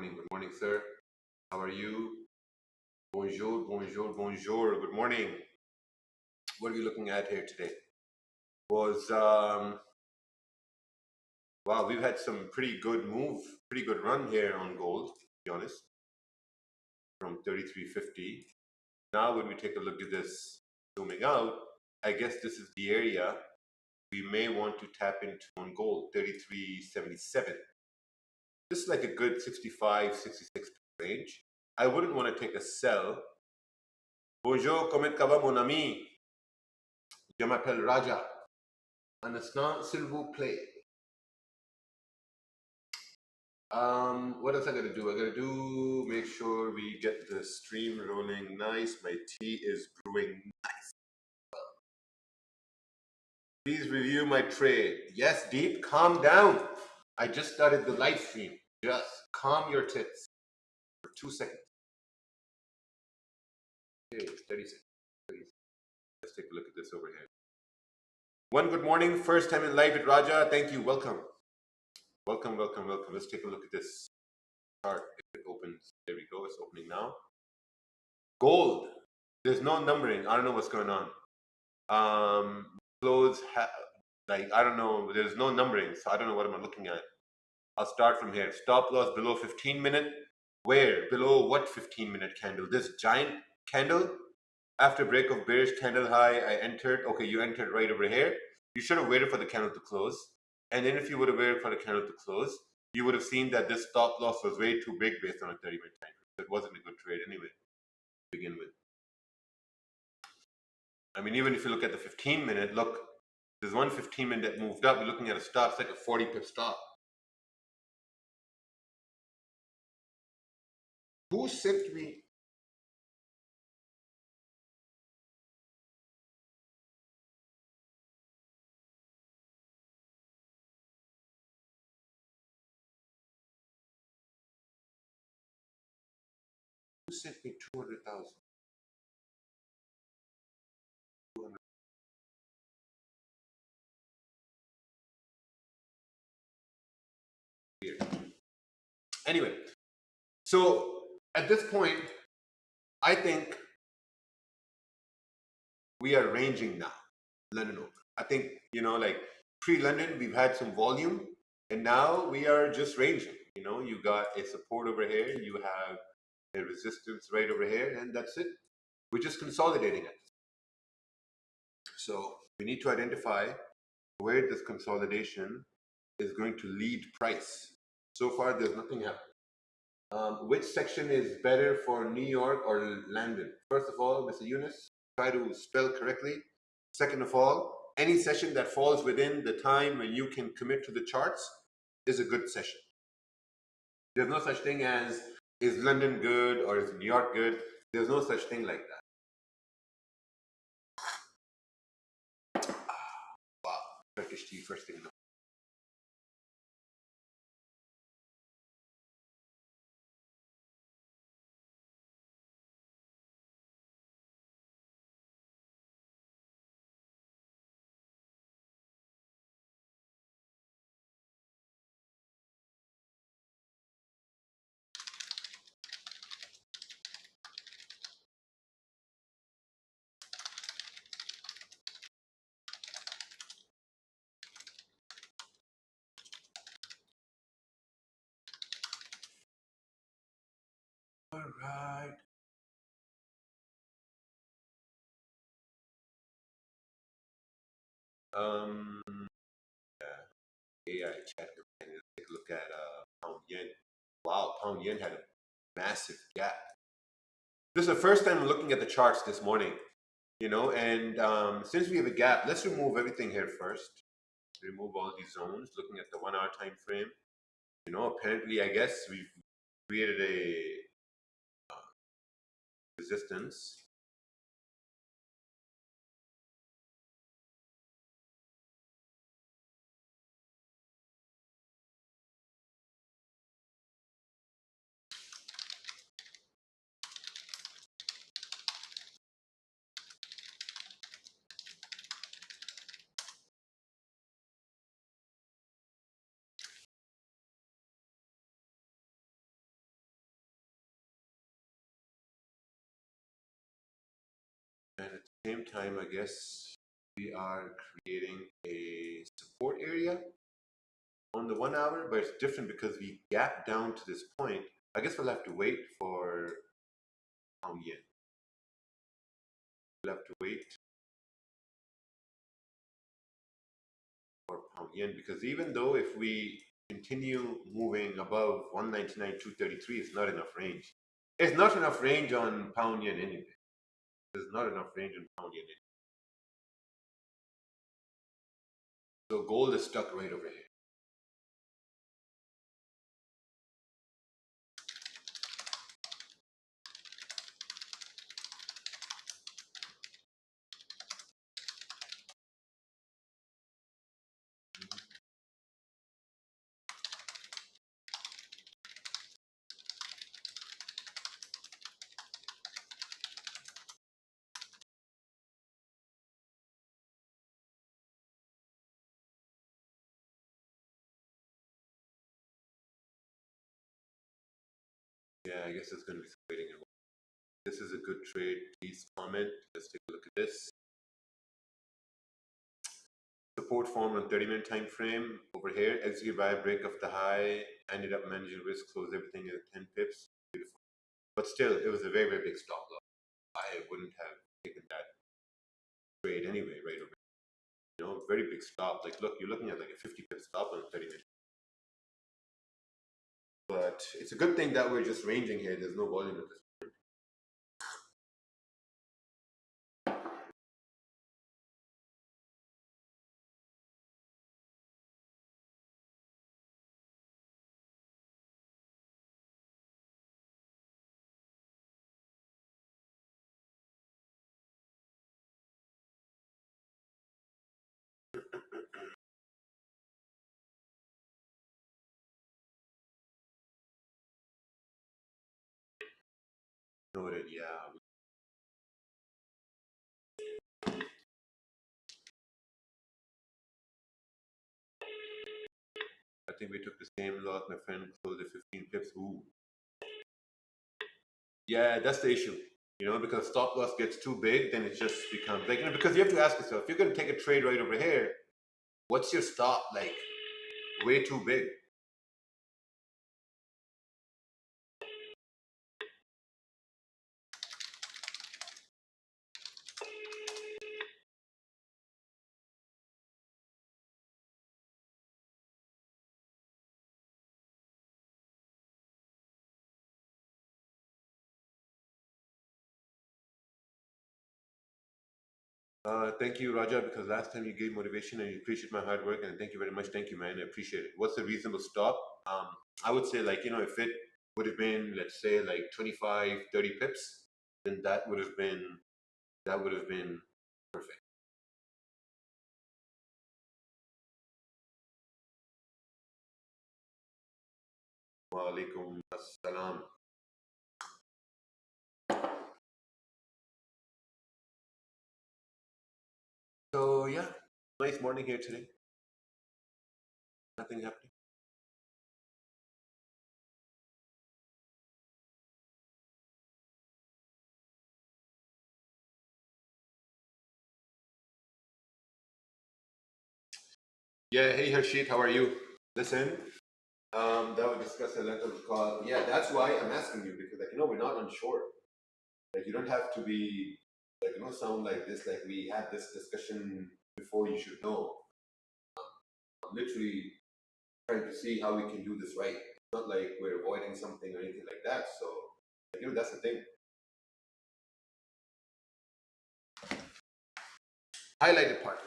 Good morning, sir. How are you? Bonjour, bonjour, bonjour. Good morning. What are we looking at here today? Was wow, we've had some pretty good run here on gold, to be honest, from 33.50. Now, when we take a look at this zooming out, I guess this is the area we may want to tap into on gold, 33.77. This is like a good 65, 66 range. I wouldn't want to take a sell. Bonjour, comment ça va, mon ami? Je m'appelle Raja. Un instant, s'il vous plaît. What else I gotta do? I gotta make sure we get the stream rolling nice. My tea is brewing nice. Please review my trade. Yes, Deep, calm down. I just started the live stream. Just calm your tits for 2 seconds. Okay, 30 seconds. Let's take a look at this over here. One good morning, first time in live with Raja. Thank you, welcome. Welcome, welcome, welcome. Let's take a look at this chart. If it opens, there we go, it's opening now. Gold, there's no numbering. I don't know what's going on. Close, like, I don't know, there's no numbering, so I don't know what I'm looking at. I'll start from here. Stop loss below 15-minute. Where? Below what 15-minute candle? This giant candle? After break of bearish candle high, I entered. Okay, you entered right over here. You should have waited for the candle to close. And then if you would have waited for the candle to close, you would have seen that this stop loss was way too big based on a 30-minute time. It wasn't a good trade anyway to begin with. I mean, even if you look at the 15-minute, look, there's one 15-minute that moved up. You're looking at a stop, it's like a 40 pip stop. Who sent me? Who sent me 200,000? Anyway, so at this point, I think we are ranging now, London Open. I think, you know, like pre-London, we've had some volume, and now we are just ranging. You know, you got a support over here, you have a resistance right over here, and that's it. We're just consolidating it. So we need to identify where this consolidation is going to lead price. So far, there's nothing happening. Which section is better for New York or London? First of all, Mr. Yunus, try to spell correctly. Second of all, any session that falls within the time when you can commit to the charts is a good session. There's no such thing as, is London good or is New York good? There's no such thing like that. Wow, Turkish tea first thing in the All right. Yeah, AI chat. Let's take a look at pound yen. Wow, pound yen had a massive gap. This is the first time I'm looking at the charts this morning, you know, and since we have a gap, let's remove everything here first. Remove all these zones, looking at the 1 hour time frame. You know, apparently, I guess we've created a resistance. same time, I guess we are creating a support area on the 1 hour, but it's different because we gap down to this point. I guess we'll have to wait for pound yen. We'll have to wait for pound yen because even though if we continue moving above 199.233, it's not enough range. It's not enough range on pound yen anyway. There's not enough range on pound yen anyway. So gold is stuck right over here. Yeah, I guess it's going to be waiting. This is a good trade. Please comment. Let's take a look at this. Support form on 30-minute time frame over here. Execute buy, break of the high. Ended up managing risk, close everything at 10 pips. Beautiful. But still, it was a very, very big stop loss. I wouldn't have taken that trade anyway, right over. You know, very big stop. Like, look, you're looking at like a 50 pip stop on a 30-minute. But it's a good thing that we're just ranging here. There's no volume at this point. Noted, yeah. I think we took the same loss. My friend closed at 15 pips. Ooh. Yeah, that's the issue. You know, because stop loss gets too big, then it just becomes like, you know, because you have to ask yourself, if you're going to take a trade right over here, what's your stop? Like, way too big. Thank you, Raja, because last time you gave motivation and you appreciate my hard work, and thank you very much. Thank you, man. I appreciate it. What's a reasonable stop? I would say, like, you know, if it would have been, let's say, like 25, 30 pips, then that would have been perfect. Wa alaikum assalam. So yeah, nice morning here today. Nothing happening. Yeah, hey Harshit, how are you? Listen, that would discuss a lot of call. Yeah, that's why I'm asking you because, like, you know, we're not unsure. Like, you don't have to be, like, you know, sound like this. Like, we had this discussion before. You should know. I'm literally trying to see how we can do this right. It's not like we're avoiding something or anything like that. So, like, you know, that's the thing. Highlighted part.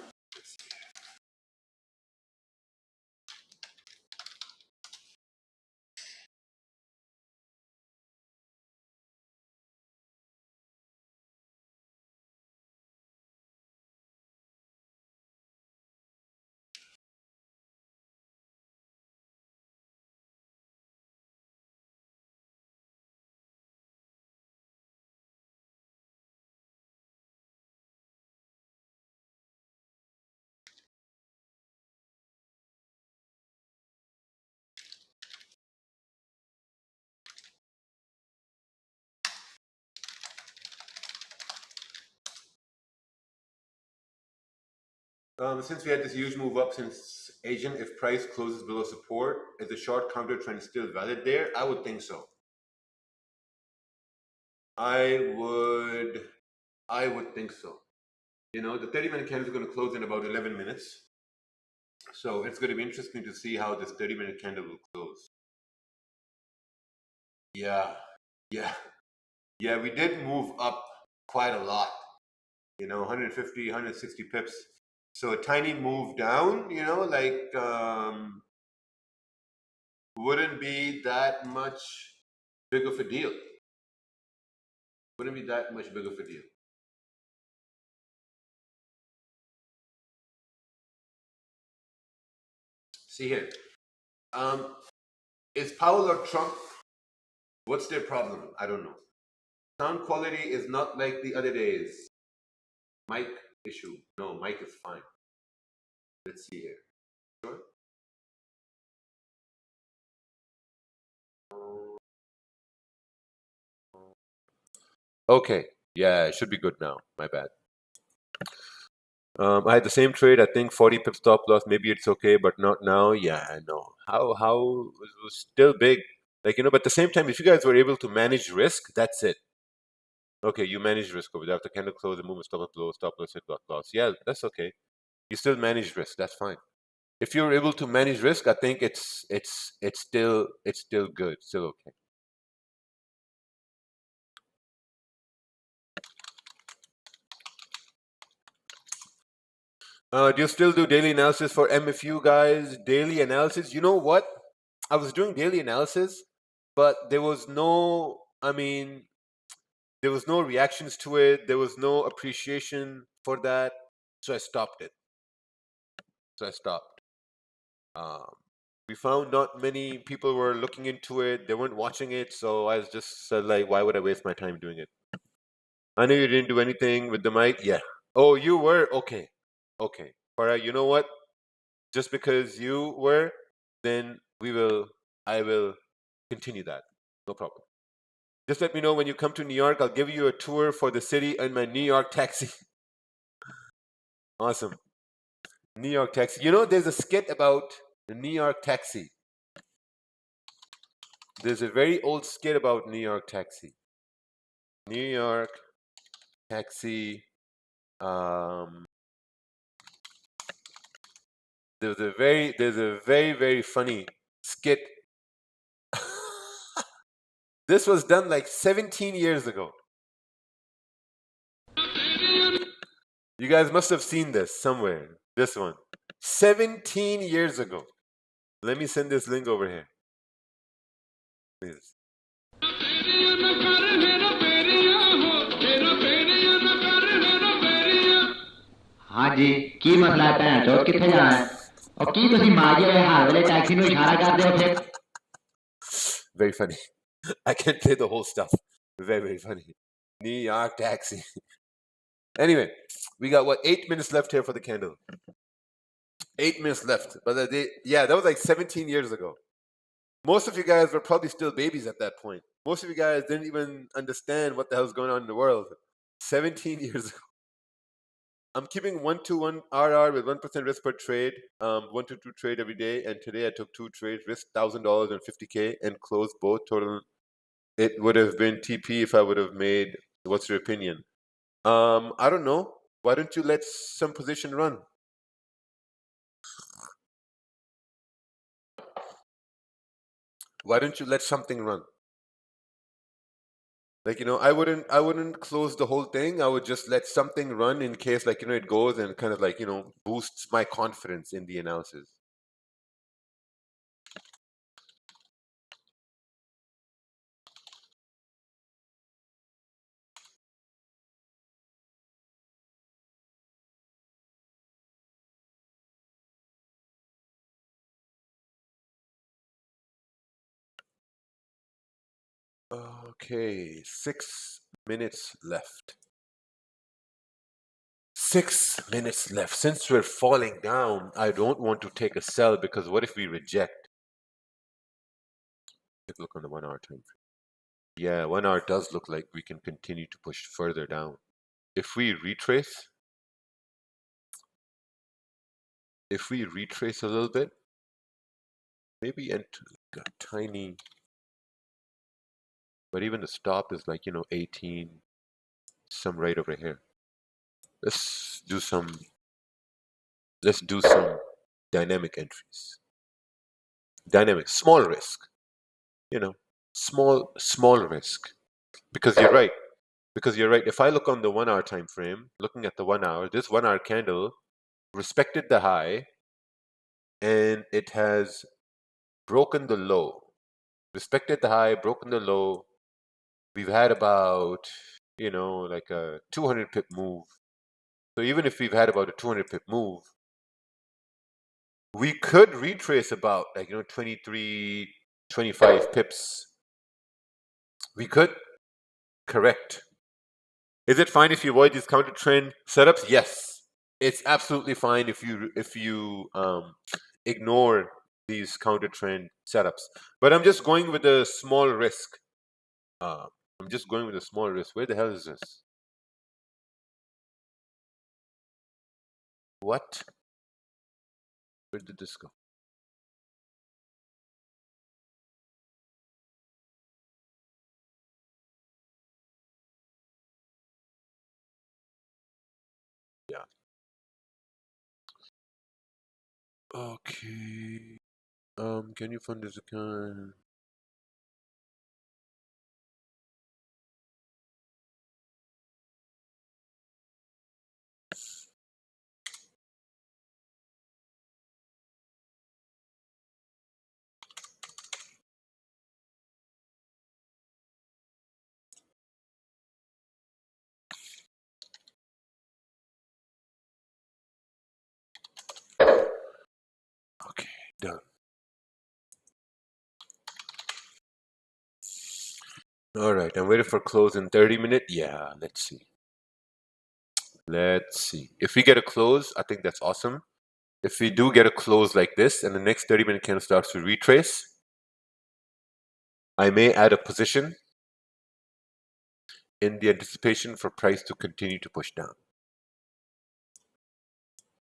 Since we had this huge move up since Asian, if price closes below support, is the short counter trend still valid there? I would think so. I would think so. You know, the 30-minute candle is going to close in about 11 minutes. So it's going to be interesting to see how this 30-minute candle will close. Yeah, yeah, yeah, we did move up quite a lot. You know, 150, 160 pips. So a tiny move down, you know, like wouldn't be that much big of a deal. Wouldn't be that much big of a deal. See here. Is Powell or Trump, what's their problem? I don't know. Sound quality is not like the other days. Mic issue. No, mic is fine. Let's see here. Sure. Okay. Yeah, it should be good now. My bad. I had the same trade. I think 40 pip stop loss. Maybe it's okay, but not now. Yeah, I know. How it was still big. Like, you know, but at the same time, if you guys were able to manage risk, that's it. Okay, you manage risk over there. After candle close, the movement stop loss, hit loss. Yeah, that's okay. You still manage risk. That's fine. If you're able to manage risk, I think it's still good, still okay. Do you still do daily analysis for MFU guys? Daily analysis? You know what? I was doing daily analysis, but there was no. I mean, there was no reactions to it. There was no appreciation for that, so I stopped it. We found not many people were looking into it. They weren't watching it, so I was just said like, why would I waste my time doing it? I know you didn't do anything with the mic. Yeah. Oh, you were? Okay. Okay. All right. You know what? Just because you were, then I will continue that. No problem. Just let me know when you come to New York. I'll give you a tour for the city in my New York taxi. Awesome. New York taxi. You know, there's a skit about the New York taxi. There's a very old skit about New York taxi. New York taxi. There's a very funny skit. This was done like 17 years ago. You guys must have seen this somewhere. This one. 17 years ago. Let me send this link over here. Please. हाँ जी की मसला है भैन चोद किथे जाना है और की तुसी माजी वाले हार वाले टैक्सी नु इशारा कर दे हो फिर Very funny. I can't play the whole stuff. Very funny. New York taxi. Anyway, we got what 8 minutes left here for the candle. 8 minutes left. But yeah, that was like 17 years ago. Most of you guys were probably still babies at that point. Most of you guys didn't even understand what the hell's going on in the world. 17 years ago. I'm keeping 1-to-1 RR with 1% risk per trade, 1 to 2 trade every day. And today I took 2 trades, risked $1,000 and 50K and closed both. Total, it would have been TP if I would have made. What's your opinion? I don't know. Why don't you let some position run? Why don't you let something run? Like, you know, I wouldn't close the whole thing. I would just let something run in case, like, you know, it goes and kind of like, you know, boosts my confidence in the analysis. Okay, 6 minutes left. 6 minutes left. Since we're falling down, I don't want to take a sell because what if we reject? Let's look on the 1 hour time frame. Yeah, 1 hour does look like we can continue to push further down. If we retrace, if we retrace a little bit, maybe enter like a tiny, but even the stop is like, 18, some right over here. Let's do some dynamic entries. Dynamic, small risk, small risk. Because you're right. If I look on the 1 hour time frame, looking at the 1 hour, this 1 hour candle respected the high and it has broken the low. Respected the high, broken the low. We've had about, like a 200 pip move. So even if we've had about a 200 pip move, we could retrace about like, 23, 25 pips. We could correct. Is it fine if you avoid these counter trend setups? Yes, it's absolutely fine if you ignore these counter trend setups. But I'm just going with a small risk. I'm just going with a small risk. Where the hell is this? What? Where did this go? Yeah. Okay. Can you fund this account? Okay, done. All right, I'm waiting for close in 30 minutes. Yeah, let's see. Let's see. If we get a close, I think that's awesome. If we do get a close like this and the next 30-minute candle starts to retrace, I may add a position in the anticipation for price to continue to push down.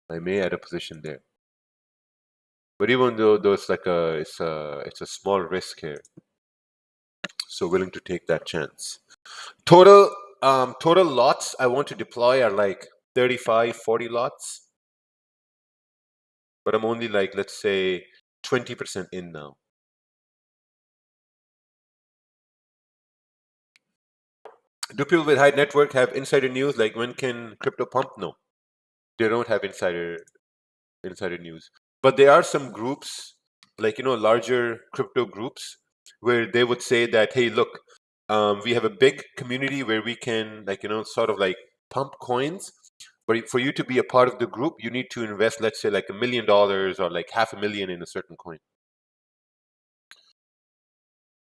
I may add a position there. But even though it's like it's a small risk here, so willing to take that chance. Total lots I want to deploy are like 35, 40 lots. But I'm only like, let's say 20% in now. Do people with high network have insider news? Like when can crypto pump? No, they don't have insider news. But there are some groups, like larger crypto groups, where they would say that, hey, look, we have a big community where we can like sort of like pump coins. But for you to be a part of the group, you need to invest, let's say, like $1 million or like $500,000 in a certain coin.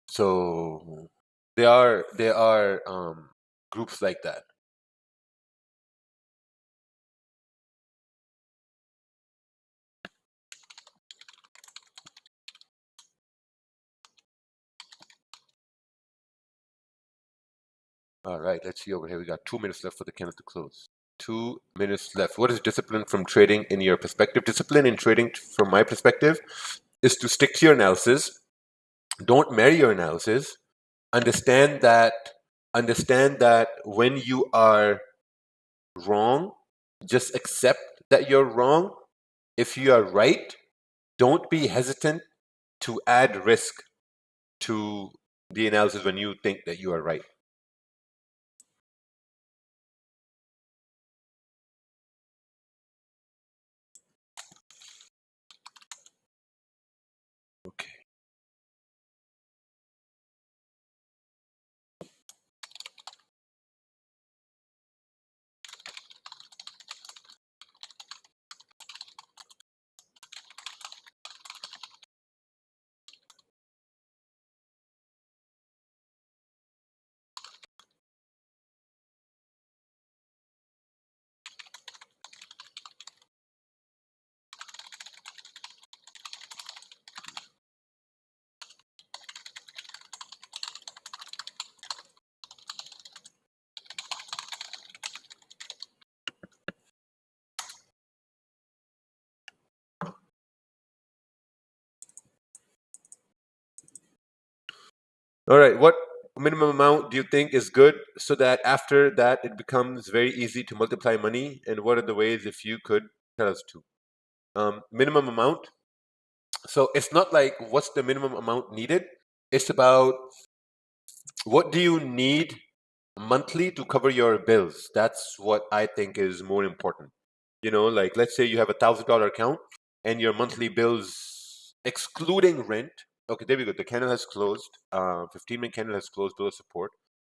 So there are groups like that. All right, let's see over here. We got 2 minutes left for the candle to close. 2 minutes left. What is discipline from trading in your perspective? Discipline in trading, from my perspective, is to stick to your analysis. Don't marry your analysis. Understand that when you are wrong, just accept that you're wrong. If you are right, don't be hesitant to add risk to the analysis when you think that you are right. Okay. All right, what minimum amount do you think is good so that after that it becomes very easy to multiply money? And what are the ways, if you could tell us to? Minimum amount. So it's not like what's the minimum amount needed. It's about what do you need monthly to cover your bills. That's what I think is more important. You know, like let's say you have $1,000 account and your monthly bills excluding rent. Okay, there we go. The candle has closed. 15-minute candle has closed below support.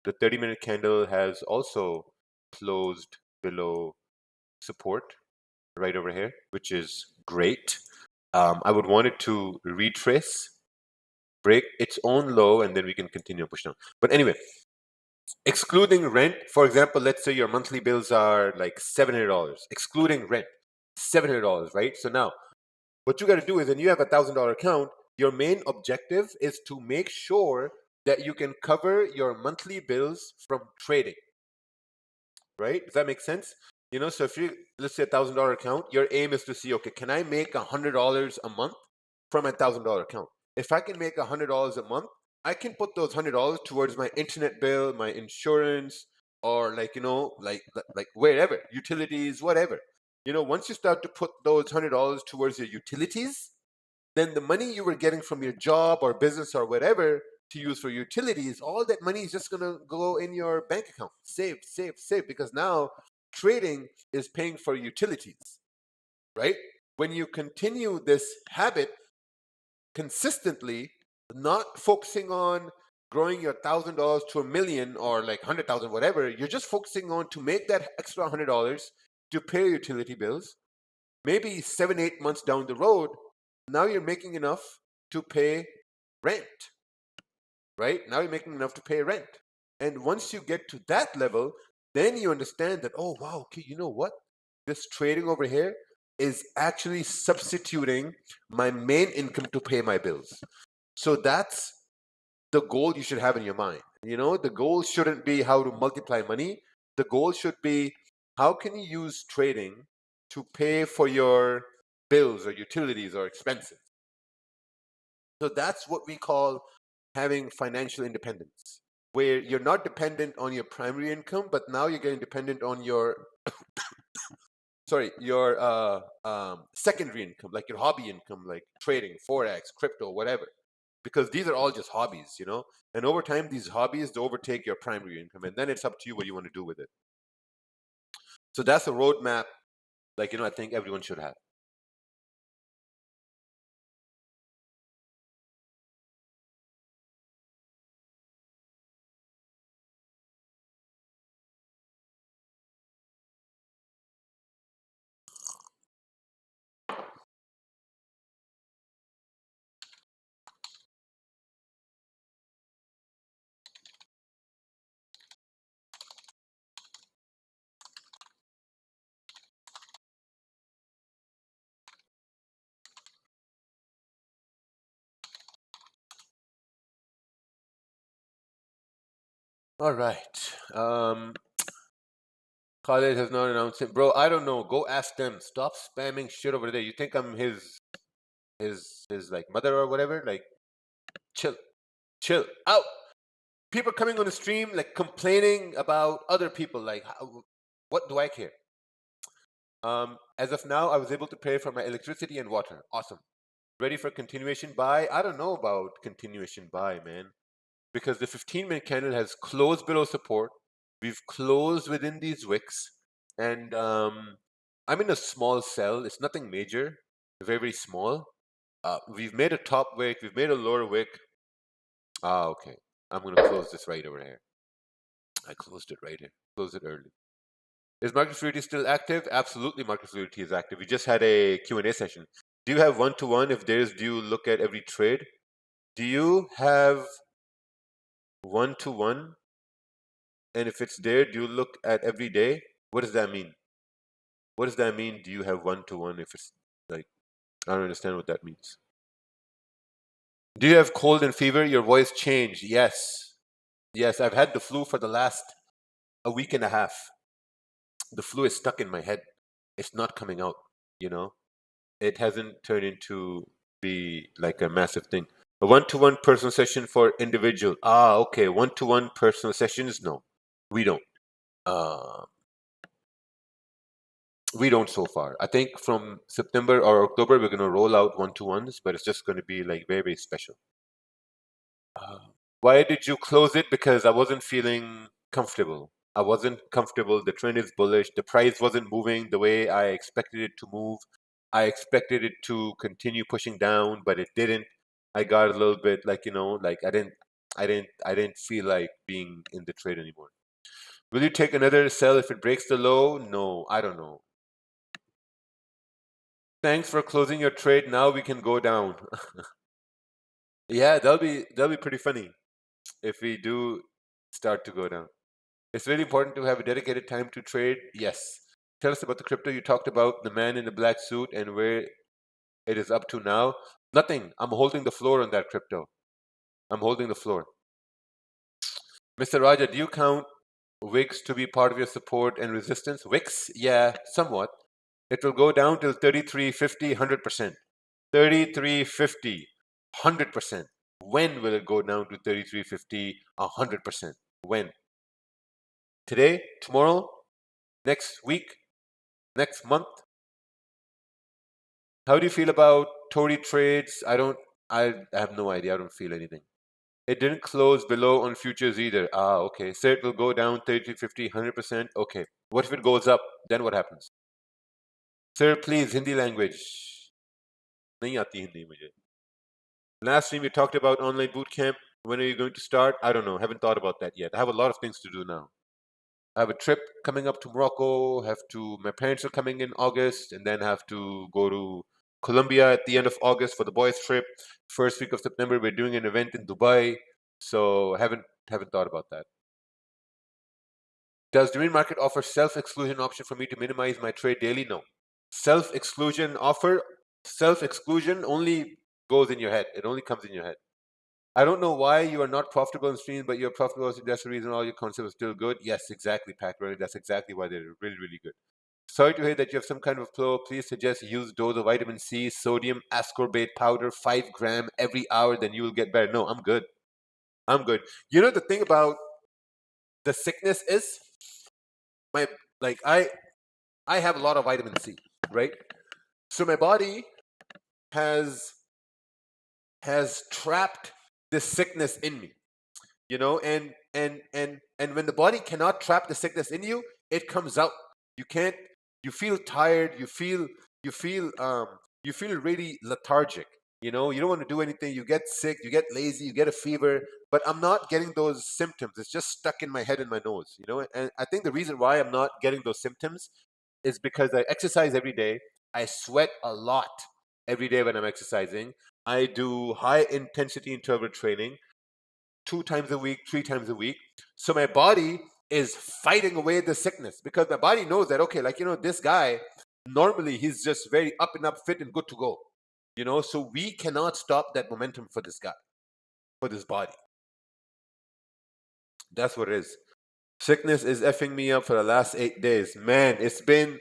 The 30-minute candle has also closed below support right over here, which is great. I would want it to retrace, break its own low, and then we can continue push down. But anyway, excluding rent, for example, let's say your monthly bills are like $700, excluding rent, $700, right? So now what you got to do is when you have $1,000 account, your main objective is to make sure that you can cover your monthly bills from trading, right? Does that make sense? You know, so if you, let's say $1,000 account, your aim is to see, okay, can I make $100 a month from a $1,000 account? If I can make $100 a month, I can put those $100 towards my internet bill, my insurance, or like, you know, like wherever, utilities, whatever. You know, once you start to put those $100 towards your utilities, then the money you were getting from your job or business or whatever to use for utilities, all that money is just going to go in your bank account. Saved, saved, saved, because now trading is paying for utilities, right? When you continue this habit consistently, not focusing on growing your $1,000 to $1,000,000 or like 100,000, whatever, you're just focusing on to make that extra $100 to pay utility bills. Maybe 7, 8 months down the road, now you're making enough to pay rent, right? Now you're making enough to pay rent. And once you get to that level, then you understand that, oh, wow, okay, you know what? This trading over here is actually substituting my main income to pay my bills. So that's the goal you should have in your mind. You know, the goal shouldn't be how to multiply money. The goal should be how can you use trading to pay for your bills or utilities or expenses. So that's what we call having financial independence, where you're not dependent on your primary income, but now you're getting dependent on your your secondary income, like your hobby income, like trading, Forex, crypto, whatever. Because these are all just hobbies, you know? And over time, these hobbies overtake your primary income, and then it's up to you what you want to do with it. So that's a roadmap, like, you know, I think everyone should have. All right. Khaled has not announced it. Bro, I don't know. Go ask them. Stop spamming shit over there. You think I'm his like mother or whatever? Like, chill. Chill. Out. People coming on the stream like complaining about other people. Like, what do I care? As of now, I was able to pay for my electricity and water. Awesome. Ready for continuation buy? I don't know about continuation buy, man. Because the 15-minute candle has closed below support. We've closed within these wicks. And I'm in a small sell. It's nothing major. Very, very small. We've made a top wick. We've made a lower wick. Ah, okay. I'm going to close this right over here. I closed it right here. Closed it early. Is Market Fluidity still active? Absolutely, Market Fluidity is active. We just had a Q&A session. Do you have one-to-one? If there is, do you look at every trade? Do you have one-to-one? And if it's there, do you look at every day? What does that mean? What does that mean? Do you have one-to-one? If it's like, I don't understand what that means. Do you have cold and fever? Your voice changed. Yes. Yes, I've had the flu for the last a week and a half. The flu is stuck in my head. It's not coming out, you know? It hasn't turned into be like a massive thing. A one-to-one personal session for individual. Ah, okay. One-to-one personal sessions? No, we don't. We don't so far. I think from September or October, we're going to roll out one-to-ones, but it's just going to be like very, very special. Why did you close it? Because I wasn't feeling comfortable. I wasn't comfortable. The trend is bullish. The price wasn't moving the way I expected it to move. I expected it to continue pushing down, but it didn't. I got a little bit like, like I didn't feel like being in the trade anymore. Will you take another sell if it breaks the low? No, I don't know. Thanks for closing your trade. Now we can go down. Yeah, that'll be pretty funny if we do start to go down. It's really important to have a dedicated time to trade. Yes. Tell us about the crypto you talked about, the man in the black suit, and where it is up to now. Nothing. I'm holding the floor on that crypto. I'm holding the floor. Mr. Raja, do you count wicks to be part of your support and resistance? Wicks? Yeah, somewhat. It will go down till 33.50, 100%. 33.50, 100%. When will it go down to 33.50, 100%? When? Today? Tomorrow? Next week? Next month? How do you feel about Tory trades? I have no idea. I don't feel anything. It didn't close below on futures either. Ah, okay. So it will go down 33.50, 100%. Okay. What if it goes up? Then what happens? Sir, please, Hindi language. नहीं आती हिंदी मुझे. Last time we talked about online bootcamp. When are you going to start? I don't know. Haven't thought about that yet. I have a lot of things to do now. I have a trip coming up to Morocco. My parents are coming in August, and then have to go to Colombia at the end of August for the boys' trip. First week of September, we're doing an event in Dubai. So haven't thought about that. Does Dream Market offer self-exclusion option for me to minimize my trade daily? No. Self-exclusion only goes in your head. It only comes in your head. I don't know why you are not profitable in streams, but you're profitable. So that's the reason all your concepts are still good. Yes, exactly, Pat. Right? That's exactly why they're really, really good. Sorry to hear that you have some kind of flow. Please suggest use dose of vitamin C, sodium ascorbate powder, 5 gram every hour. Then you will get better. No, I'm good. I'm good. You know the thing about the sickness is I have a lot of vitamin C, right? So my body has trapped this sickness in me, and when the body cannot trap the sickness in you, it comes out. You feel tired, you feel really lethargic. You don't want to do anything. You get sick, you get lazy, you get a fever. But I'm not getting those symptoms. It's just stuck in my head and my nose. And I think the reason why I'm not getting those symptoms is because I exercise every day. I sweat a lot every day when I'm exercising. I do high intensity interval training 2 times a week, 3 times a week. So my body is fighting away the sickness because my body knows that, okay, this guy, normally he's just very up and up, fit and good to go. So we cannot stop that momentum for this guy, for this body. That's what it is. Sickness is effing me up for the last 8 days. Man, it's been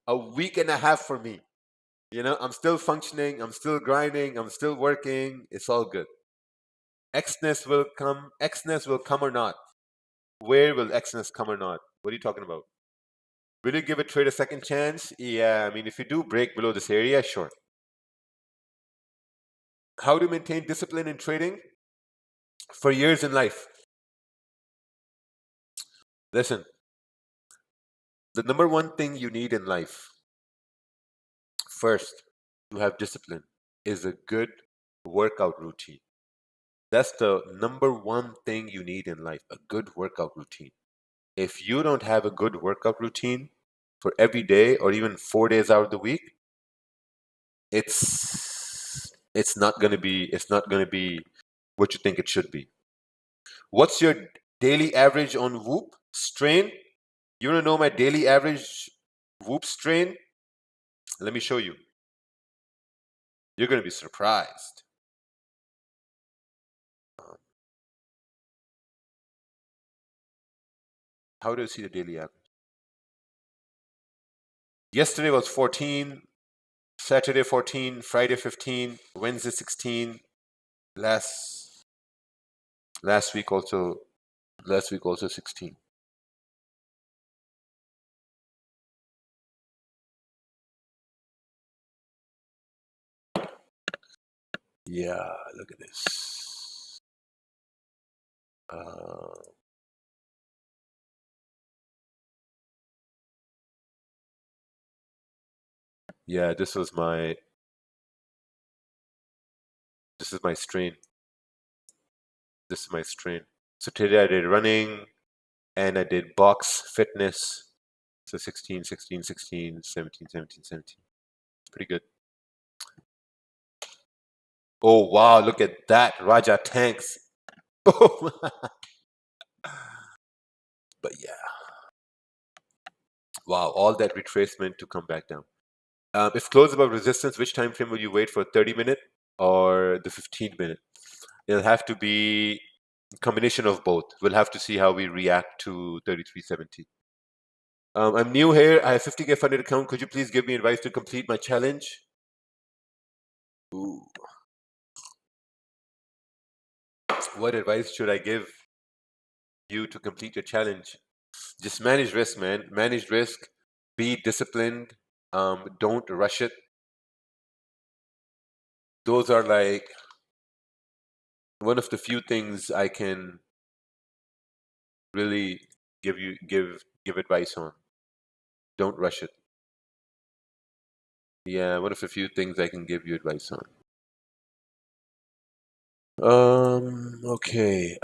a week and a half for me. I'm still functioning, I'm still grinding, I'm still working. It's all good. Xness will come. Xness will come or not. Where will Xness come or not? What are you talking about? Will you give a trade a second chance? Yeah, I mean, if you do break below this area, sure. How to maintain discipline in trading for years in life? Listen, the number one thing you need in life, first, to have discipline, is a good workout routine. That's the number one thing you need in life, a good workout routine. If you don't have a good workout routine for every day or even 4 days out of the week, it's not going to be what you think it should be. What's your daily average on Whoop strain? You want to know my daily average Whoop strain? Let me show you. You're going to be surprised. How do you see the daily average? Yesterday was 14, Saturday 14, Friday 15, Wednesday 16, Last week also 16. Yeah, look at this. Yeah, this is my strain. This is my strain. So today I did running and I did box fitness. So 16, 16, 16, 17, 17, 17. Pretty good. Oh, wow, look at that. Raja tanks. But yeah. Wow, all that retracement to come back down. If close above resistance, which time frame will you wait for? 30-minute or the 15-minute? It'll have to be a combination of both. We'll have to see how we react to 3370. I'm new here. I have 50K funded account. Could you please give me advice to complete my challenge? Ooh. What advice should I give you to complete your challenge? Just manage risk, man. Manage risk. Be disciplined. Don't rush it. Those are like one of the few things I can really give advice on. Don't rush it. Yeah, one of the few things I can give you advice on. Okay.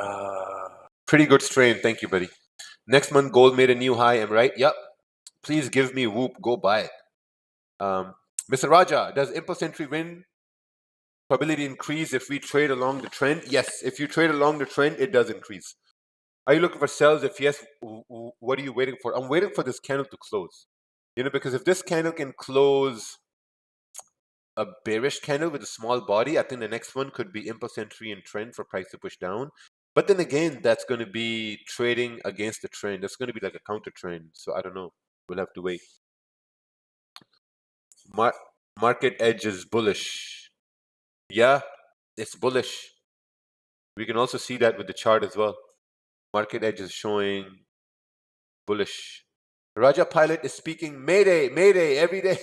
Pretty good strain. Thank you, buddy. Next month, gold made a new high. Am I right? Yep. Please give me whoop. Go buy it. Mr. Raja, does impulse entry win probability increase if we trade along the trend? Yes. If you trade along the trend, it does increase. Are you looking for sells? If yes, what are you waiting for? I'm waiting for this candle to close. Because if this candle can close a bearish candle with a small body, I think the next one could be impulse entry and trend for price to push down. But then again, that's going to be trading against the trend. That's going to be like a counter trend. So I don't know. We'll have to wait. Market edge is bullish. Yeah, it's bullish. We can also see that with the chart as well. Market edge is showing bullish. Raja Pilot is speaking Mayday, Mayday every day.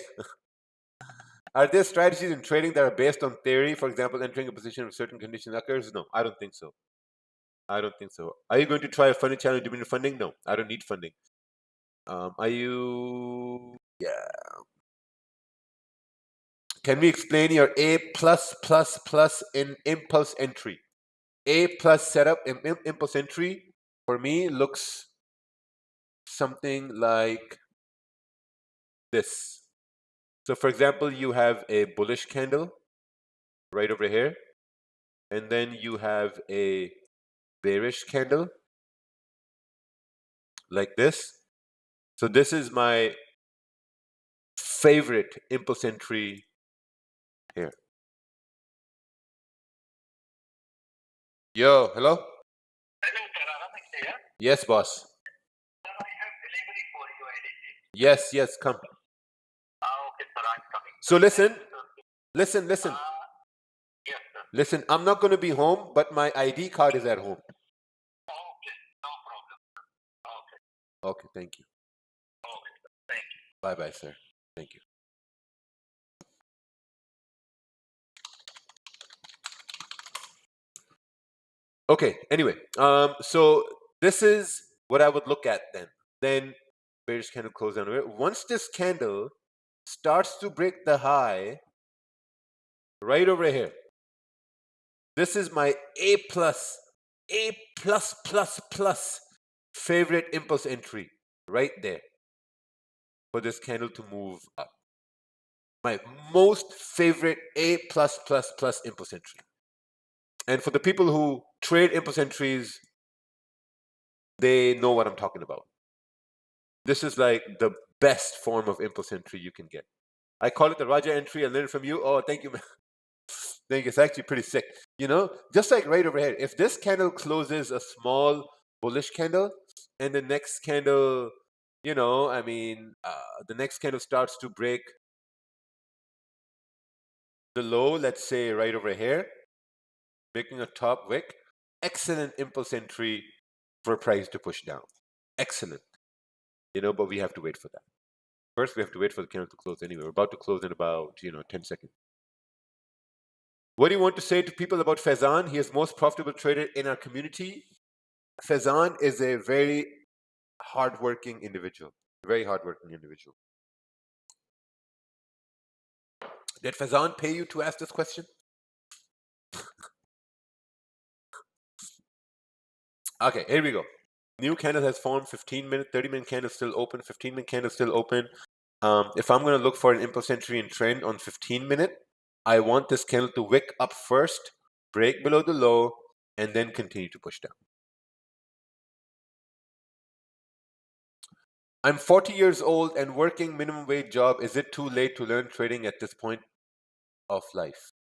Are there strategies in trading that are based on theory? For example, entering a position if certain conditions occurs? No, I don't think so. I don't think so. Are you going to try a funding challenge? Do you need funding? No, I don't need funding. Are you? Yeah. Can we explain your A++ in impulse entry? A+ setup in impulse entry for me looks something like this. So for example, you have a bullish candle right over here, and then you have a bearish candle like this. So this is my favorite impulse entry here. Yo, hello? Yes, boss. Yes, yes, come. So listen. Listen, I'm not going to be home, but my ID card is at home. Okay, thank you. Bye-bye, sir. Thank you. Okay, anyway, so this is what I would look at then. Then bearish candle close down. Once this candle starts to break the high right over here, this is my A+, favorite impulse entry right there for this candle to move up. My most favorite A++ impulse entry. And for the people who trade impulse entries, they know what I'm talking about. This is like the best form of impulse entry you can get. I call it the Raja entry. I learned from you. Oh, thank you, man. Thank you. It's actually pretty sick. Just like right over here. If this candle closes a small bullish candle and the next candle, the next candle starts to break the low, let's say right over here, making a top wick. Excellent impulse entry for price to push down. Excellent. But we have to wait for that. First, we have to wait for the candle to close anyway. We're about to close in about, 10 seconds. What do you want to say to people about Faizan? He is most profitable trader in our community. Faizan is a very hardworking individual. Very hardworking individual. Did Faizan pay you to ask this question? Okay, here we go. New candle has formed. 15-minute, 30-minute candle still open. 15-minute candle still open. If I'm going to look for an impulse entry and trend on 15-minute, I want this candle to wick up first, break below the low, and then continue to push down. I'm 40 years old and working minimum wage job. Is it too late to learn trading at this point of life?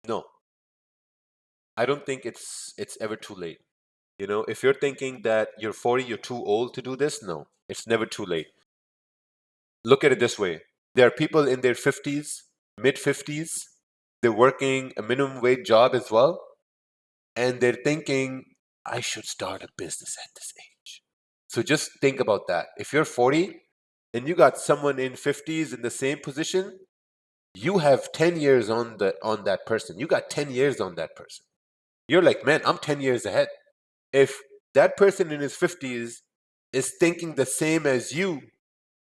No. I don't think it's ever too late. If you're thinking that you're 40, you're too old to do this, no, it's never too late. Look at it this way. There are people in their 50s, mid 50s, they're working a minimum wage job as well, and they're thinking, I should start a business at this age. So just think about that. If you're 40 and you got someone in 50s in the same position, you have 10 years on that person. You got 10 years on that person. You're like, man, I'm 10 years ahead. If that person in his 50s is thinking the same as you,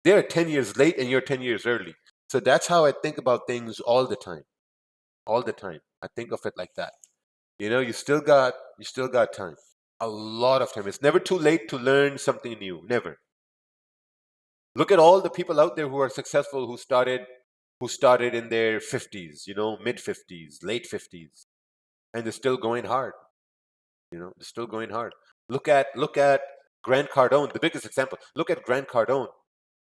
they're 10 years late and you're 10 years early. So that's how I think about things all the time. All the time. I think of it like that. You still got time. A lot of time. It's never too late to learn something new. Never. Look at all the people out there who are successful who started in their 50s, mid 50s, late 50s, and they're still going hard. They're still going hard. Look at Grant Cardone, the biggest example. Look at Grant Cardone.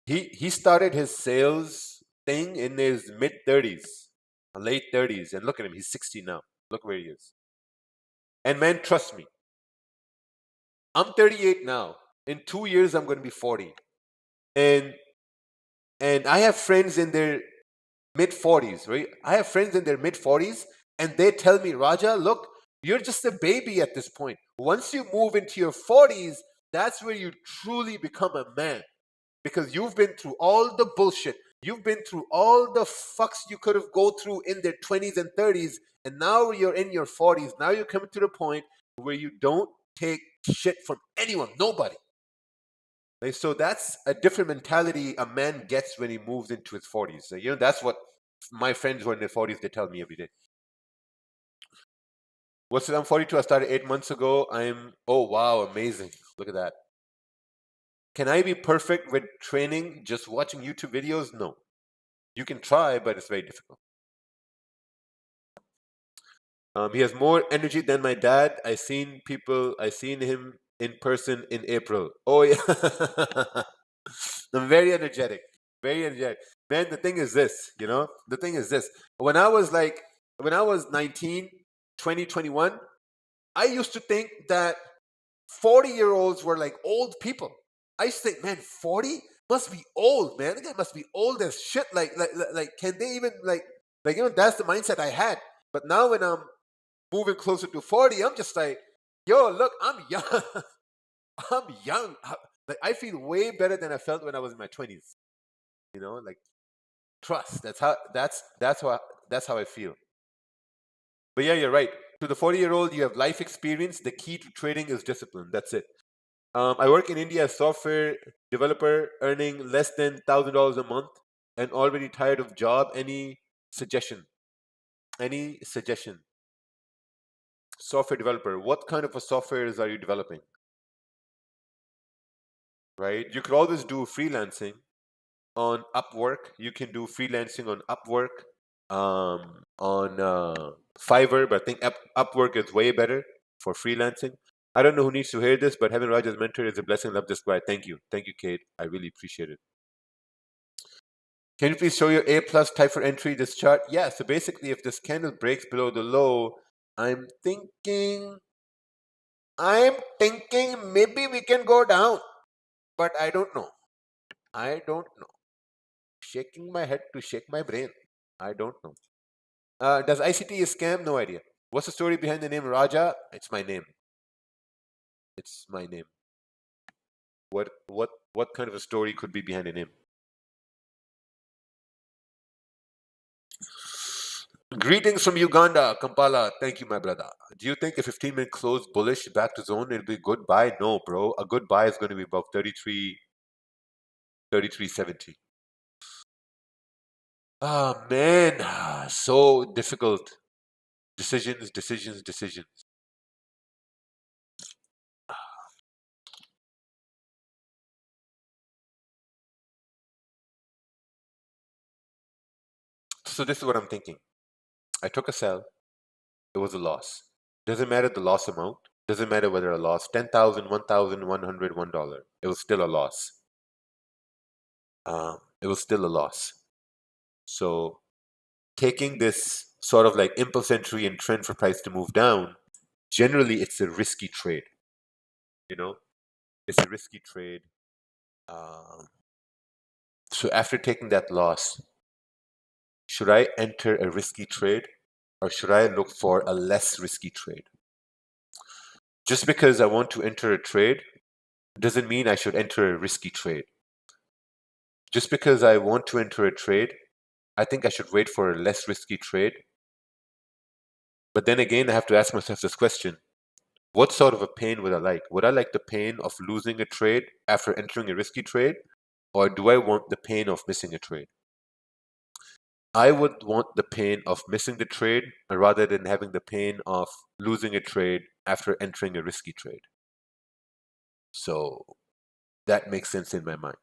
He started his sales thing in his mid 30s, late 30s, and look at him. He's 60 now. Look where he is. And man, trust me, I'm 38 now. In 2 years, I'm going to be 40. And I have friends in their mid 40s, right? I have friends in their mid 40s, and they tell me, Raja, look, you're just a baby at this point. Once you move into your 40s, that's where you truly become a man. Because you've been through all the bullshit. You've been through all the fucks you could have go through in their 20s and 30s, and now you're in your 40s. Now you're coming to the point where you don't take shit from anyone, nobody. Like, so that's a different mentality a man gets when he moves into his 40s. So, that's what my friends who are in their 40s, they tell me every day. What's it? I'm 42. I started 8 months ago. Oh, wow, amazing. Look at that. Can I be perfect with training just watching YouTube videos? No. You can try, but it's very difficult. He has more energy than my dad. I seen him in person in April. Oh yeah. I'm very energetic. Very energetic. Man, the thing is this, the thing is this. When I was 19, 20, 21, I used to think that 40-year-olds were like old people. I used to think, man, 40 must be old, man. The guy must be old as shit. Like, can they even that's the mindset I had. But now when I'm moving closer to 40, I'm just like, yo, look, I'm young. I'm young. Like, I feel way better than I felt when I was in my 20s. Like, trust. That's how I feel. But yeah, you're right. To the 40-year-old, you have life experience. The key to trading is discipline. That's it. I work in India as software developer, earning less than $1,000 a month, and already tired of job. Any suggestion? Any suggestion? Software developer. What kind of a softwares are you developing? Right? You could always do freelancing on Upwork. You can do freelancing on Upwork, on Fiverr, but I think Upwork is way better for freelancing. I don't know who needs to hear this, but having Raj as mentor is a blessing. Love this guy. Thank you, Kate. I really appreciate it. Can you please show your A plus type for entry this chart? Yeah. So basically, if this candle breaks below the low, I'm thinking maybe we can go down, but I don't know. Shaking my head to shake my brain. I don't know. Does ICT is scam? No idea. What's the story behind the name Raja? It's my name. It's my name. What kind of a story could be behind a name? Greetings from Uganda, Kampala. Thank you, my brother. Do you think a 15-minute close bullish back to zone it'll be good buy? No, bro. A good buy is going to be above 33.70. Ah, man, so difficult. Decisions. So this is what I'm thinking. I took a sell. It was a loss. Doesn't matter the loss amount. Doesn't matter whether I lost 10,000, 1,000, 100, $1. It was still a loss. It was still a loss. So taking this sort of like impulse entry and trend for price to move down, generally it's a risky trade. It's a risky trade. So after taking that loss, should I enter a risky trade or should I look for a less risky trade? Just because I want to enter a trade doesn't mean I should enter a risky trade. Just because I want to enter a trade, I think I should wait for a less risky trade. But then again, I have to ask myself this question. What sort of a pain would I like? Would I like the pain of losing a trade after entering a risky trade? Or do I want the pain of missing a trade? I would want the pain of missing the trade rather than having the pain of losing a trade after entering a risky trade. So that makes sense in my mind.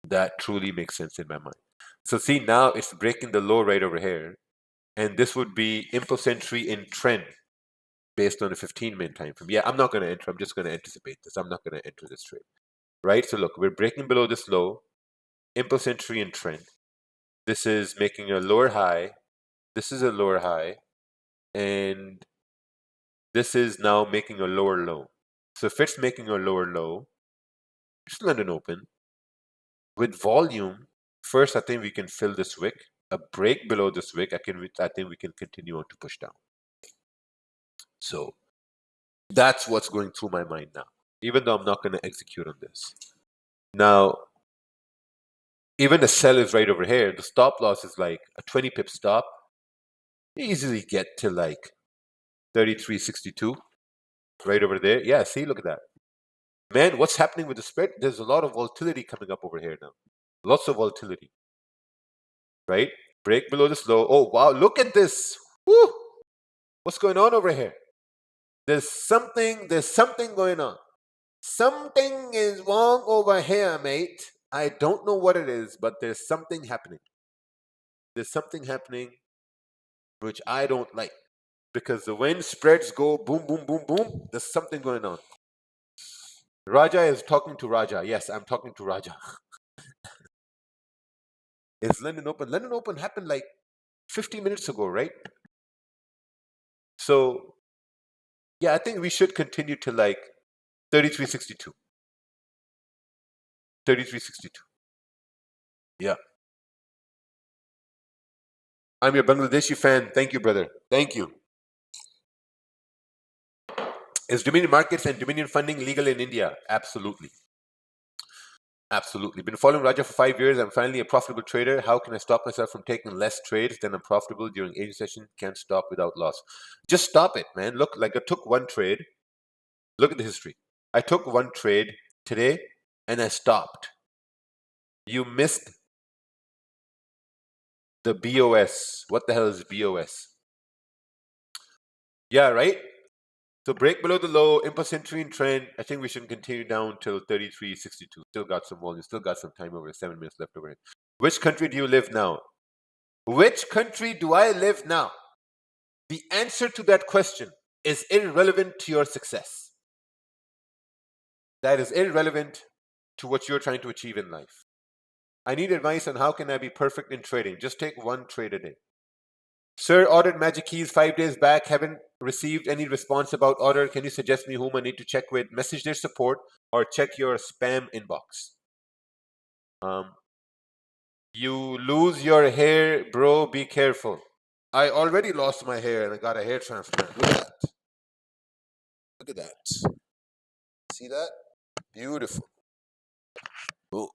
That truly makes sense in my mind. So see, now it's breaking the low right over here. And this would be impulse entry in trend based on a 15-minute time frame. Yeah, I'm not going to enter. I'm just going to anticipate this. I'm not going to enter this trade. Right? So look, we're breaking below this low. Impulse entry in trend. This is making a lower high. This is a lower high. And this is now making a lower low. So if it's making a lower low, it's London Open. With volume, first I think we can fill this wick. A break below this wick, I think we can continue on to push down. So that's what's going through my mind now, even though I'm not going to execute on this. Now, even the sell is right over here. The stop loss is like a 20 pip stop. You easily get to like 33.62 right over there. Yeah, see, look at that. Man, what's happening with the spread? There's a lot of volatility coming up over here now. Lots of volatility. Right? Break below this low. Oh, wow. Look at this. Woo! What's going on over here? There's something going on. Something is wrong over here, mate. I don't know what it is, but there's something happening. There's something happening which I don't like. Because when spreads go boom, boom, boom, boom, there's something going on. Raja is talking to Raja. Yes, I'm talking to Raja. Is London Open? London Open happened like 50 minutes ago, right? So, yeah, I think we should continue to like 33.62. 33.62. Yeah. I'm your Bangladeshi fan. Thank you, brother. Thank you. Is Dominion Markets and Dominion Funding legal in India? Absolutely. Absolutely. Been following Raja for 5 years. I'm finally a profitable trader. How can I stop myself from taking less trades than I'm profitable during aging session? Can't stop without loss. Just stop it, man. Look, like I took one trade. Look at the history. I took one trade today and I stopped. You missed the BOS. What the hell is BOS? Yeah, right? So break below the low, impulse entry in trend. I think we should continue down till 33.62. Still got some volume, still got some time over 7 minutes left over it. Which country do you live now? Which country do I live now? The answer to that question is irrelevant to your success. That is irrelevant to what you're trying to achieve in life. I need advice on how can I be perfect in trading. Just take one trade a day. Sir, ordered magic keys 5 days back. Haven't received any response about order. Can you suggest me whom I need to check with? Message their support or check your spam inbox. You lose your hair, bro. Be careful. I already lost my hair and I got a hair transplant. Look at that. Look at that. See that? Beautiful. Oh.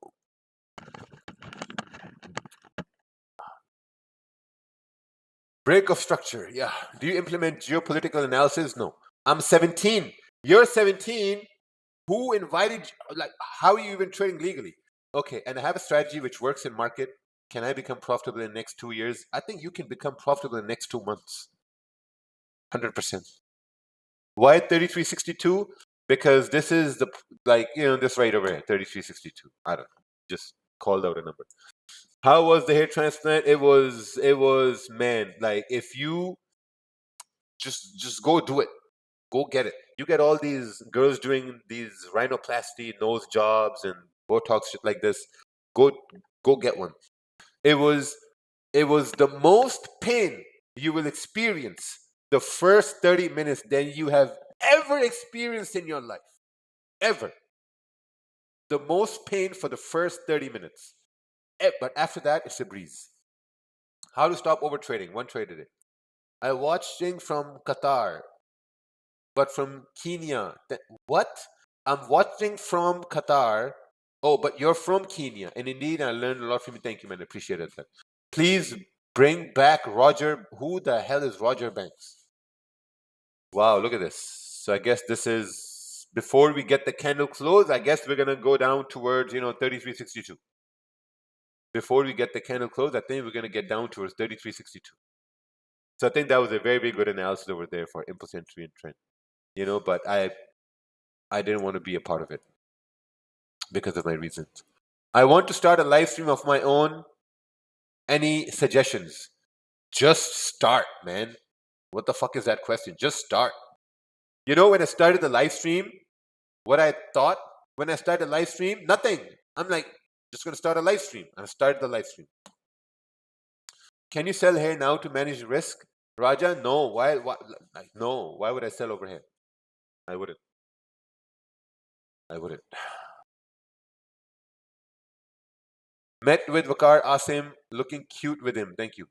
Break of structure. Yeah. Do you implement geopolitical analysis? No. I'm 17. You're 17. Who invited you? Like, how are you even trading legally? Okay, and I have a strategy which works in market. Can I become profitable in the next 2 years? I think you can become profitable in the next 2 months. 100%. Why 3362? Because this is the, like, this right over here, 3362. I don't know. Just called out a number. How was the hair transplant? It was, man, like, if you just go do it. Go get it. You get all these girls doing these rhinoplasty nose jobs and Botox shit like this. Go get one. It was the most pain you will experience the first 30 minutes than you have ever experienced in your life. Ever. The most pain for the first 30 minutes. But after that, it's a breeze. How to stop over trading. One trade a day. I watching from Qatar, but from Kenya. What? I'm watching from Qatar. Oh, but you're from Kenya. And indeed, I learned a lot from you. Thank you, man. I appreciate it. Please bring back Roger. Who the hell is Roger Banks? Wow, look at this. So I guess this is, before we get the candle close, I guess we're going to go down towards, 3362. Before we get the candle close, I think we're going to get down towards 3362. So I think that was a very, very good analysis over there for impulse entry and trend. But I didn't want to be a part of it because of my reasons. I want to start a live stream of my own. Any suggestions? Just start, man. What the fuck is that question? Just start. When I started the live stream, what I thought when I started the live stream, nothing. I'm like, just going to start a live stream. I started the live stream. Can you sell hair now to manage risk? Raja, no. Why? No. Why would I sell over here? I wouldn't. Met with Waqar Asim, looking cute with him. Thank you.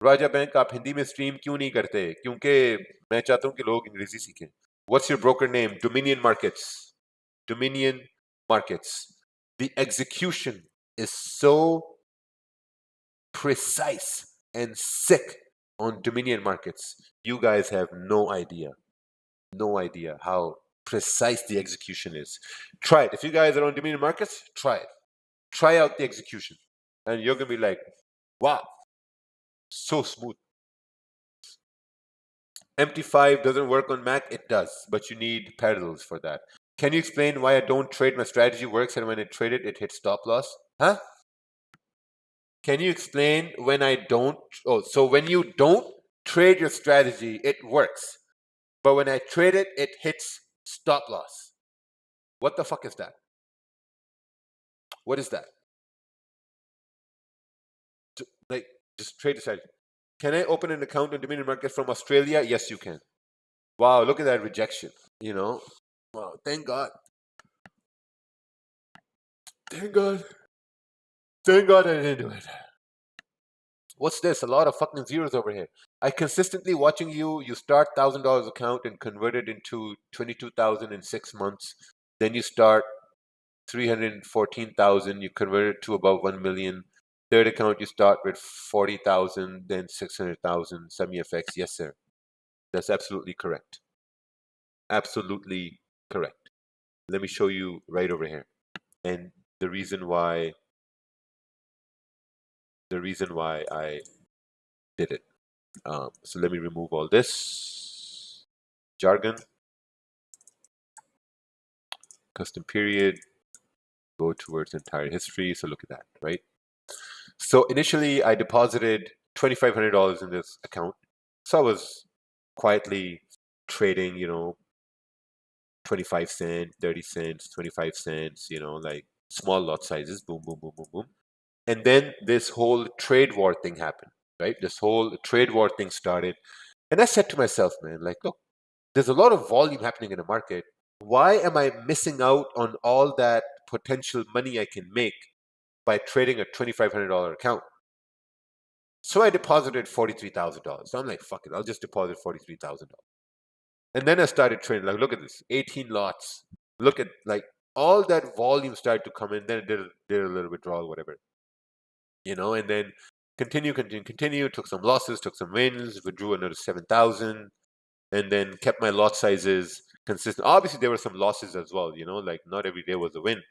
Raja bank आप हिंदी में stream क्यों नहीं करते? क्योंकि मैं चाहता हूं कि लोग अंग्रेजी सीखें. What's your broker name? Dominion Markets. Dominion Markets. The execution is so precise and sick on Dominion Markets. You guys have no idea. No idea how precise the execution is. Try it. If you guys are on Dominion Markets, try it. Try out the execution. And you're going to be like, wow, so smooth. MT5 doesn't work on Mac. It does, but you need parallels for that. Can you explain why I don't trade? My strategy works, and when I trade it, it hits stop loss. Huh? Can you explain when I don't? Oh, so when you don't trade your strategy, it works. But when I trade it, it hits stop loss. What the fuck is that? What is that? Like, just trade the strategy. Can I open an account on Dominion Market from Australia? Yes, you can. Wow, look at that rejection. Wow, thank God. Thank God. Thank God I didn't do it. What's this? A lot of fucking zeros over here. I consistently watching you. You start $1,000 account and convert it into 22,000 in 6 months. Then you start 314,000. You convert it to about 1 million. Third account you start with 40,000, then 600,000. Semi-FX. Yes, sir. That's absolutely correct. Absolutely correct. Let me show you right over here. And the reason why I did it. So let me remove all this jargon. Custom period. Go towards entire history. So look at that, right? So initially I deposited $2,500 in this account. So I was quietly trading, 25 cents, 30 cents, 25 cents, like small lot sizes. Boom, boom, boom, boom, boom. And then this whole trade war thing happened, right? This whole trade war thing started. And I said to myself, man, like, look, there's a lot of volume happening in the market. Why am I missing out on all that potential money I can make by trading a $2,500 account? So I deposited $43,000. So I'm like, fuck it, I'll just deposit $43,000. And then I started trading. Like, look at this, 18 lots. Look at, like, all that volume started to come in. Then it did a little withdrawal, whatever, and then continue. Took some losses, took some wins, withdrew another 7,000, and then kept my lot sizes consistent. Obviously, there were some losses as well. Like not every day was a win.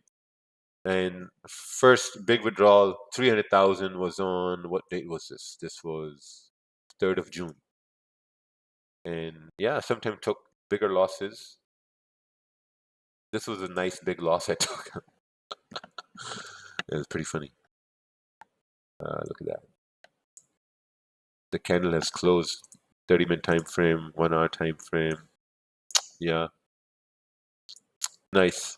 And first big withdrawal, 300,000 was on, what date was this? This was 3rd of June. And yeah, sometimes took bigger losses. This was a nice big loss I took. It was pretty funny. Look at that. The candle has closed. 30-minute time frame, 1 hour time frame. Yeah. Nice.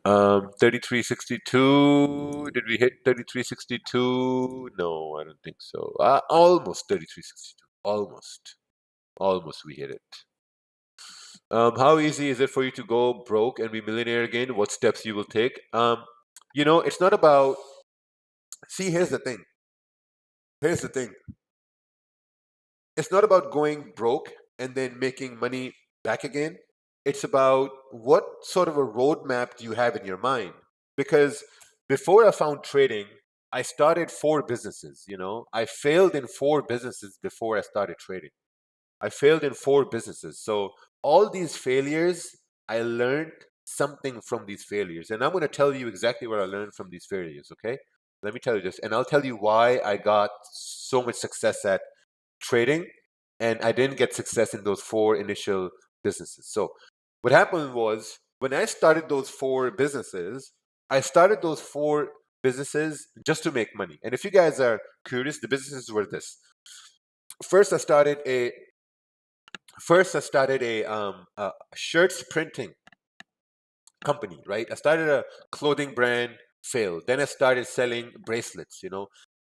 3362. Did we hit 3362? No, I don't think so. Almost 3362. Almost we hit it. How easy is it for you to go broke and be millionaire again? What steps you will take? It's not about. See, here's the thing. It's not about going broke and then making money back again. It's about what sort of a roadmap do you have in your mind? Because before I found trading, I started 4 businesses. I failed in 4 businesses before I started trading. I failed in 4 businesses. So all these failures, I learned something from these failures. And I'm going to tell you exactly what I learned from these failures, okay? Let me tell you this. And I'll tell you why I got so much success at trading and I didn't get success in those 4 initial businesses. So what happened was, when I started those 4 businesses, I started those 4 businesses just to make money. And if you guys are curious, the businesses were this. First, I started a shirts printing company, right? I started a clothing brand, failed. Then I started selling bracelets,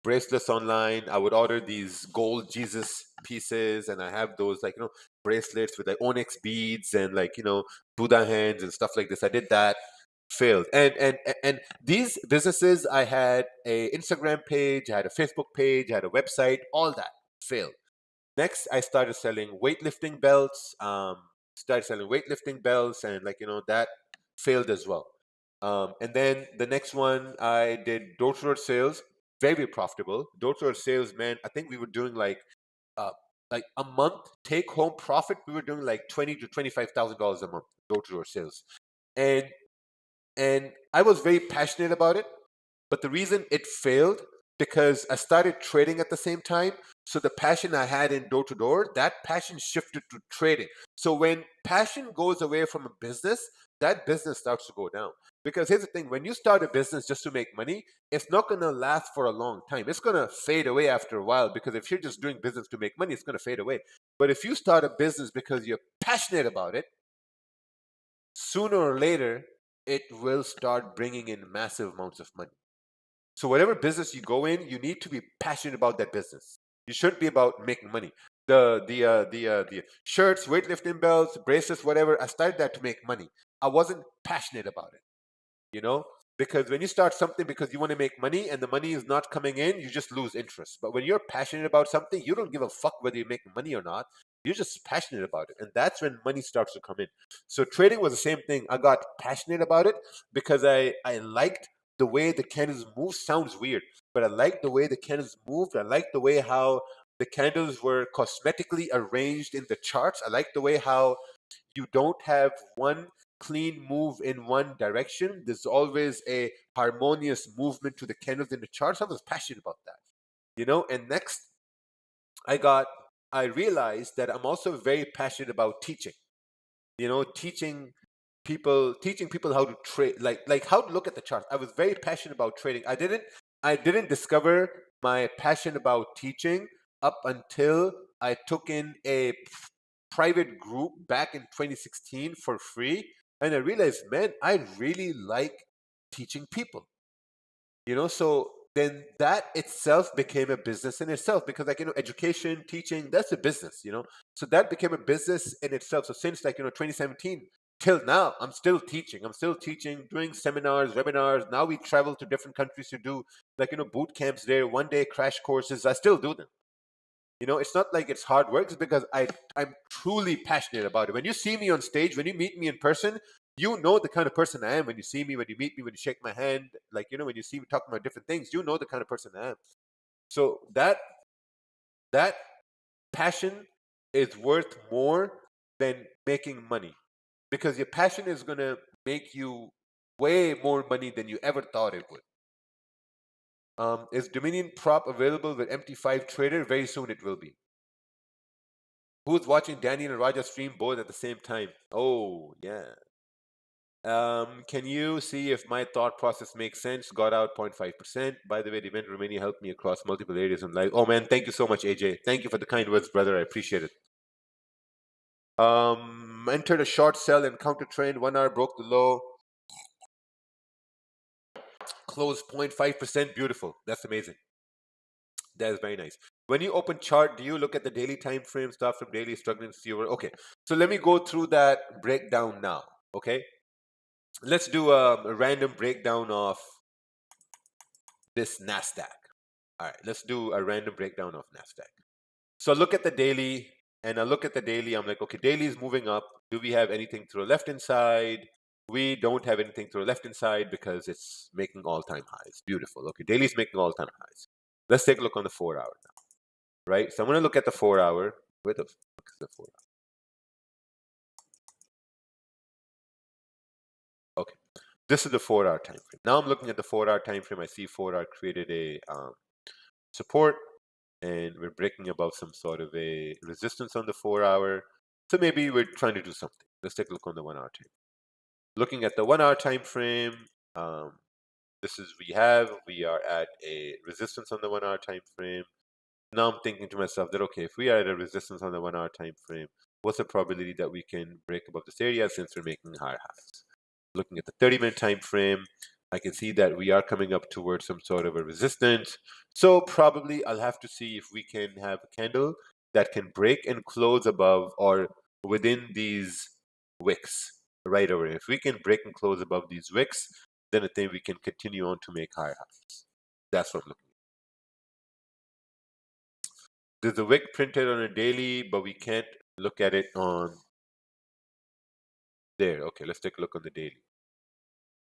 bracelets online. I would order these gold Jesus pieces, and I have those, like, bracelets with like onyx beads and, like, Buddha hands and stuff like this. I did that, failed. And these businesses, I had a Instagram page, I had a Facebook page, I had a website, all that failed. Next, I started selling weightlifting belts. And like, that failed as well. And then the next one, I did door-to-door sales, very profitable. Door-to-door sales, man, I think we were doing like a month take-home profit. We were doing like $20,000 to $25,000 a month, door-to-door sales, and I was very passionate about it. But the reason it failed, because I started trading at the same time. So the passion I had in door to door, that passion shifted to trading. So when passion goes away from a business, that business starts to go down. Because here's the thing, when you start a business just to make money, it's not going to last for a long time. It's going to fade away after a while, because if you're just doing business to make money, it's going to fade away. But if you start a business because you're passionate about it, sooner or later, it will start bringing in massive amounts of money. So whatever business you go in, you need to be passionate about that business. You shouldn't be about making money. The shirts, weightlifting belts, bracelets, whatever, I started that to make money. I wasn't passionate about it, because when you start something because you want to make money and the money is not coming in, you just lose interest. But when you're passionate about something, you don't give a fuck whether you're making money or not. You're just passionate about it. And that's when money starts to come in. So trading was the same thing. I got passionate about it because I liked the way the candles move. Sounds weird, but I liked the way the candles moved. I liked the way how the candles were cosmetically arranged in the charts. I liked the way how you don't have one clean move in one direction. There's always a harmonious movement to the candles in the charts. I was passionate about that, and next I realized that I'm also very passionate about teaching, teaching people how to trade, like how to look at the charts. I was very passionate about trading. I didn't discover my passion about teaching up until I took in a private group back in 2016 for free, and I realized, man, I really like teaching people. So then that itself became a business in itself, because, like, education, teaching, that's a business. So that became a business in itself. So since, like, 2017, till now, I'm still teaching. I'm still teaching, doing seminars, webinars. Now we travel to different countries to do boot camps there, 1-day crash courses. I still do them. It's not like it's hard work. It's because I'm truly passionate about it. When you see me on stage, when you meet me in person, you know the kind of person I am. When you see me, when you meet me, when you shake my hand, when you see me talking about different things, you know the kind of person I am. So that passion is worth more than making money, because your passion is going to make you way more money than you ever thought it would. Is Dominion prop available with MT5 Trader? Very soon it will be. Who's watching Daniel and Raja stream both at the same time? Oh, yeah. Can you see if my thought process makes sense? Got out 0.5%. By the way, the event Romania helped me across multiple areas in life. Oh, man, thank you so much, AJ. Thank you for the kind words, brother. I appreciate it. Entered a short sell and counter trend. 1 hour broke the low. Closed 0.5%. Beautiful. That's amazing. That is very nice. When you open chart, do you look at the daily time frame, start from daily, struggling to see over? Okay, so let me go through that breakdown now. Okay, let's do a random breakdown of this NASDAQ. All right, let's do a random breakdown of NASDAQ. So look at the daily, and I look at the daily. I'm like, okay, daily is moving up. Do we have anything to the left-hand side? We don't have anything to the left-hand side because it's making all-time highs. Beautiful. Okay, daily is making all-time highs. Let's take a look on the 4 hour now. Right, so I'm going to look at the 4 hour. Where the fuck is the 4 hour? Okay, this is the 4 hour time frame. Now I'm looking at the 4 hour time frame. I see 4 hour created a support, and we're breaking above some sort of a resistance on the 4 hour. So maybe we're trying to do something. Let's take a look on the 1 hour time. Looking at the 1 hour time frame, this is we are at a resistance on the 1 hour time frame. Now I'm thinking to myself that, okay, if we are at a resistance on the 1 hour time frame, what's the probability that we can break above this area since we're making higher highs? Looking at the 30-minute time frame, I can see that we are coming up towards some sort of a resistance. So probably I'll have to see if we can have a candle that can break and close above or within these wicks right over here. If we can break and close above these wicks, then I think we can continue on to make higher highs. That's what I'm looking at. There's a wick printed on a daily, but we can't look at it on there. Okay, let's take a look on the daily.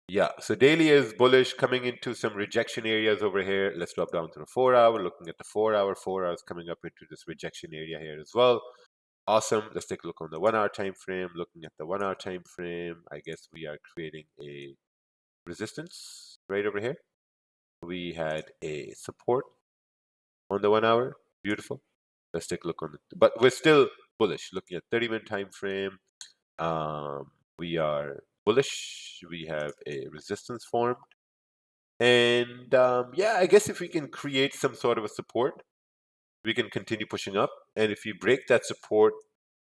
Yeah, so daily is bullish, coming into some rejection areas over here. Let's drop down to the 4 hour. Looking at the 4 hour, 4 hours coming up into this rejection area here as well. Awesome. Let's take a look on the 1 hour time frame. Looking at the 1 hour time frame, I guess we are creating a resistance right over here. We had a support on the 1 hour. Beautiful. Let's take a look on it. But we're still bullish. Looking at 30-minute time frame, we are bullish. We have a resistance formed. And yeah, I guess if we can create some sort of a support, we can continue pushing up. And if we break that support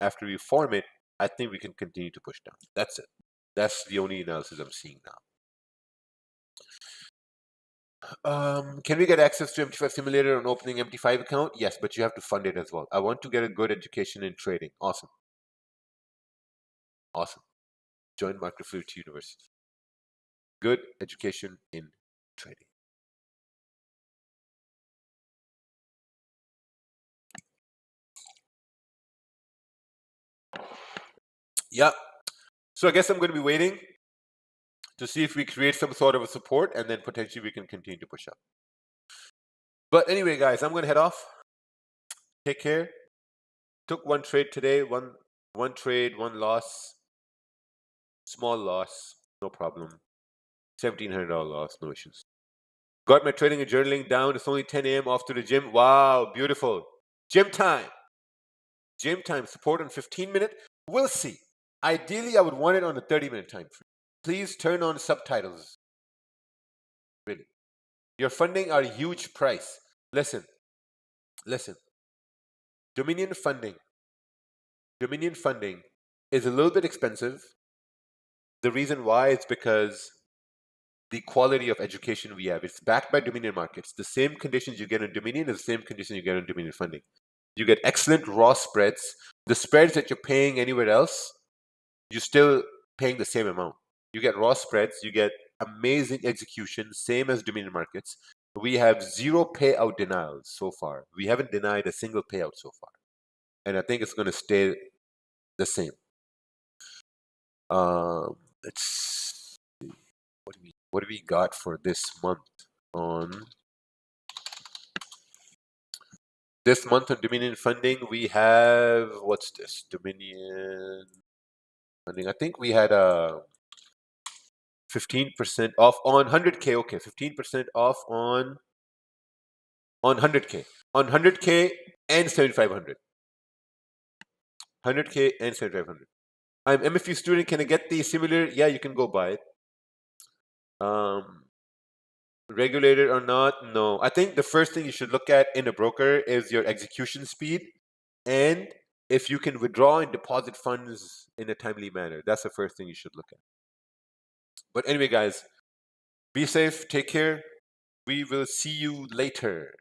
after we form it, I think we can continue to push down. That's it. That's the only analysis I'm seeing now. Can we get access to MT5 Simulator on opening MT5 account? Yes, but you have to fund it as well. I want to get a good education in trading. Awesome. Awesome. Join Market Fluidity University. Good education in trading. Yeah. So I guess I'm going to be waiting to see if we create some sort of a support, and then potentially we can continue to push up. But anyway, guys, I'm going to head off. Take care. Took one trade today, one trade, one loss. Small loss, no problem. $1,700 loss, no issues. Got my trading and journaling down. It's only 10 a.m. off to the gym. Wow, beautiful. Gym time. Gym time. Support on 15-minute. We'll see. Ideally, I would want it on a 30-minute time frame. Please turn on subtitles. Really. Your funding are a huge price. Listen. Dominion funding is a little bit expensive. The reason why is because the quality of education we have. It's backed by Dominion markets. The same conditions you get in Dominion is the same conditions you get in Dominion funding. You get excellent raw spreads. The spreads that you're paying anywhere else, you still paying the same amount. You get raw spreads, you get amazing execution, same as Dominion Markets. We have 0 payout denials so far. We haven't denied a single payout so far. And I think it's going to stay the same. Let's see. What do we got for this month on Dominion funding? We have, what's this? Dominion funding. I think we had a 15% off on 100K. Okay, 15% off on 100K. On 100K and 7,500. 100K and 7,500. I'm MFU student. Can I get the simulator? Yeah, you can go buy it. Regulated or not? No. I think the first thing you should look at in a broker is your execution speed and if you can withdraw and deposit funds in a timely manner. That's the first thing you should look at. But anyway, guys, be safe. Take care. We will see you later.